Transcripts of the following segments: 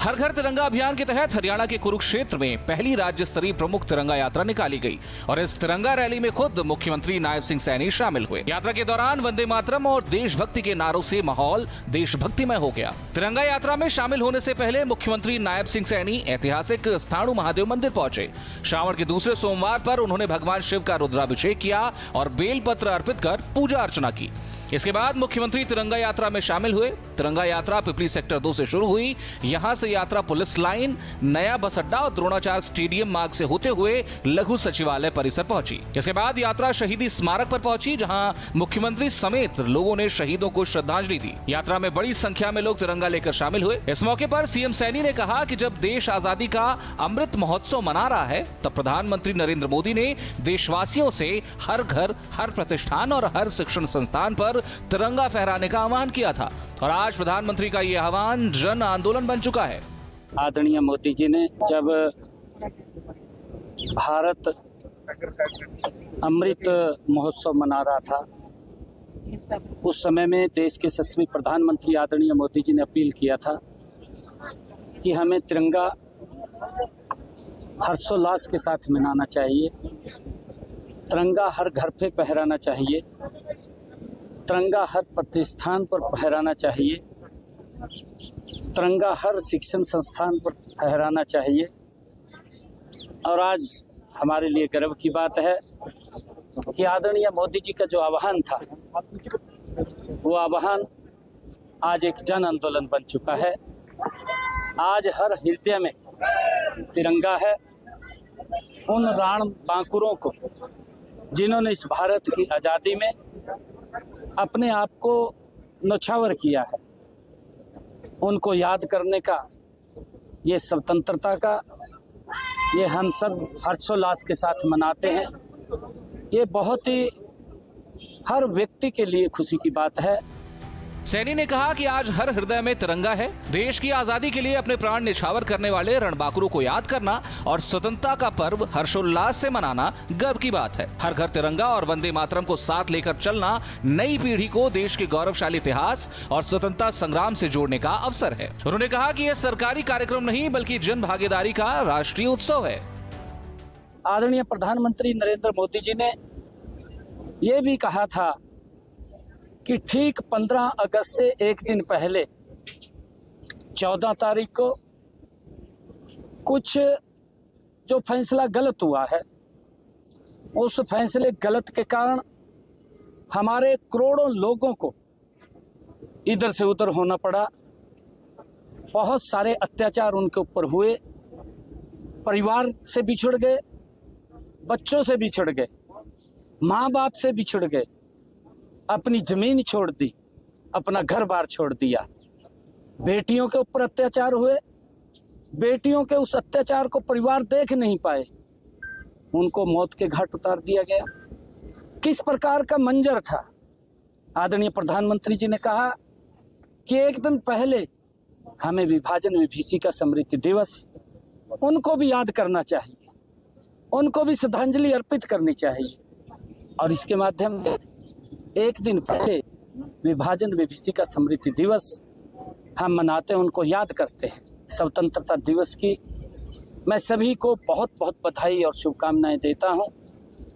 हर घर तिरंगा अभियान के तहत हरियाणा के कुरुक्षेत्र में पहली राज्य स्तरीय प्रमुख तिरंगा यात्रा निकाली गई और इस तिरंगा रैली में खुद मुख्यमंत्री नायब सिंह सैनी शामिल हुए। यात्रा के दौरान वंदे मातरम और देशभक्ति के नारों से माहौल देशभक्तिमय हो गया। तिरंगा यात्रा में शामिल होने से पहले मुख्यमंत्री नायब सिंह सैनी ऐतिहासिक स्थाणु महादेव मंदिर पहुंचे। श्रावण के दूसरे सोमवार पर उन्होंने भगवान शिव का रुद्राभिषेक किया और बेलपत्र अर्पित कर पूजा अर्चना की। इसके बाद मुख्यमंत्री तिरंगा यात्रा में शामिल हुए। तिरंगा यात्रा पिपली सेक्टर 2 से शुरू हुई। यहां से यात्रा पुलिस लाइन, नया बस अड्डा और द्रोणाचार्य स्टेडियम मार्ग से होते हुए लघु सचिवालय परिसर पहुंची। इसके बाद यात्रा शहीदी स्मारक पर पहुंची, जहां मुख्यमंत्री समेत लोगों ने शहीदों को श्रद्धांजलि दी। यात्रा में बड़ी संख्या में लोग तिरंगा लेकर शामिल हुए। इस मौके पर सीएम सैनी ने कहा कि जब देश आजादी का अमृत महोत्सव मना रहा है, तब प्रधानमंत्री नरेंद्र मोदी ने देशवासियों से हर घर, हर प्रतिष्ठान और हर शिक्षण संस्थान पर तिरंगा फहराने का आह्वान किया था और आज प्रधानमंत्री का ये आह्वान जन आंदोलन बन चुका है। आदरणीय मोदी जी ने जब भारत अमृत महोत्सव मना रहा था, उस समय में देश के यशस्वी प्रधानमंत्री आदरणीय मोदी जी ने अपील किया था कि हमें तिरंगा हर्षोल्लास के साथ मनाना चाहिए, तिरंगा हर घर पे फहराना चाहिए, तिरंगा हर प्रतिष्ठान पर फहराना चाहिए, तिरंगा हर शिक्षण संस्थान पर फहराना चाहिए। और आज हमारे लिए गर्व की बात है कि आदरणीय मोदी जी का जो आह्वान था, वो आह्वान आज एक जन आंदोलन बन चुका है। आज हर हृदय में तिरंगा है। उन राण बांकुरों को जिन्होंने इस भारत की आज़ादी में अपने आप को न्यौछावर किया है, उनको याद करने का, ये स्वतंत्रता का ये हम सब हर्षोल्लास के साथ मनाते हैं। ये बहुत ही हर व्यक्ति के लिए खुशी की बात है। सैनी ने कहा कि आज हर हृदय में तिरंगा है। देश की आजादी के लिए अपने प्राण न्यौछावर करने वाले रणबांकुरों को याद करना और स्वतंत्रता का पर्व हर्षोल्लास से मनाना गर्व की बात है। हर घर तिरंगा और वंदे मातरम को साथ लेकर चलना नई पीढ़ी को देश के गौरवशाली इतिहास और स्वतंत्रता संग्राम से जोड़ने का अवसर है। उन्होंने कहा कि यह सरकारी कार्यक्रम नहीं बल्कि जन भागीदारी का राष्ट्रीय उत्सव है। आदरणीय प्रधानमंत्री नरेंद्र मोदी जी ने यह भी कहा था कि ठीक 15 अगस्त से एक दिन पहले 14 तारीख को कुछ जो फैसला गलत हुआ है, उस फैसले गलत के कारण हमारे करोड़ों लोगों को इधर से उधर होना पड़ा। बहुत सारे अत्याचार उनके ऊपर हुए, परिवार से बिछड़ गए, बच्चों से बिछड़ गए, माँ बाप से बिछड़ गए, अपनी जमीन छोड़ दी, अपना घर बार छोड़ दिया। बेटियों के ऊपर अत्याचार हुए, बेटियों के उस अत्याचार को परिवार देख नहीं पाए, उनको मौत के घाट उतार दिया गया। किस प्रकार का मंजर था। आदरणीय प्रधानमंत्री जी ने कहा कि एक दिन पहले हमें विभाजन विभीषिका स्मृति दिवस, उनको भी याद करना चाहिए, उनको भी श्रद्धांजलि अर्पित करनी चाहिए। और इसके माध्यम से एक दिन पहले विभाजन विभीषिका स्मृति दिवस हम मनाते हैं, उनको याद करते हैं। स्वतंत्रता दिवस की मैं सभी को बहुत बहुत बधाई और शुभकामनाएं देता हूं।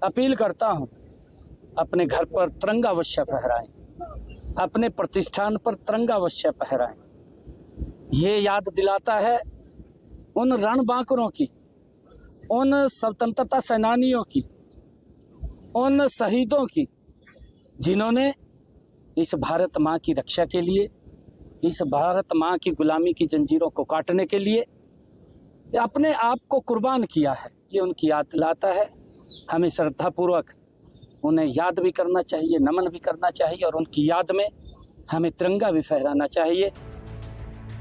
अपील करता हूं, अपने घर पर तिरंगा अवश्य फहराएं, अपने प्रतिष्ठान पर तिरंगा अवश्य फहराएं। ये याद दिलाता है उन रणबांकुरों की, उन स्वतंत्रता सेनानियों की, उन शहीदों की, जिन्होंने इस भारत माँ की रक्षा के लिए, इस भारत माँ की गुलामी की जंजीरों को काटने के लिए अपने आप को कुर्बान किया है। ये उनकी याद दिलाता है। हमें श्रद्धापूर्वक उन्हें याद भी करना चाहिए, नमन भी करना चाहिए और उनकी याद में हमें तिरंगा भी फहराना चाहिए।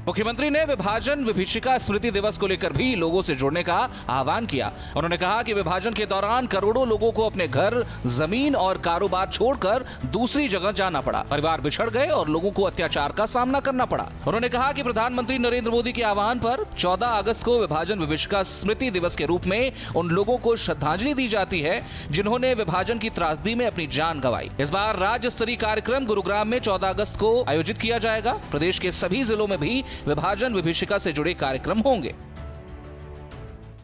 मुख्यमंत्री ने विभाजन विभीषिका स्मृति दिवस को लेकर भी लोगों से जुड़ने का आह्वान किया। उन्होंने कहा कि विभाजन के दौरान करोड़ों लोगों को अपने घर, जमीन और कारोबार छोड़कर दूसरी जगह जाना पड़ा। परिवार बिछड़ गए और लोगों को अत्याचार का सामना करना पड़ा। उन्होंने कहा कि प्रधानमंत्री नरेंद्र मोदी के आह्वान पर 14 अगस्त को विभाजन विभीषिका स्मृति दिवस के रूप में उन लोगों को श्रद्धांजलि दी जाती है जिन्होंने विभाजन की त्रासदी में अपनी जान गंवाई। इस बार राज्य स्तरीय कार्यक्रम गुरुग्राम में 14 अगस्त को आयोजित किया जाएगा। प्रदेश के सभी जिलों में भी विभाजन विभीषिका से जुड़े कार्यक्रम होंगे।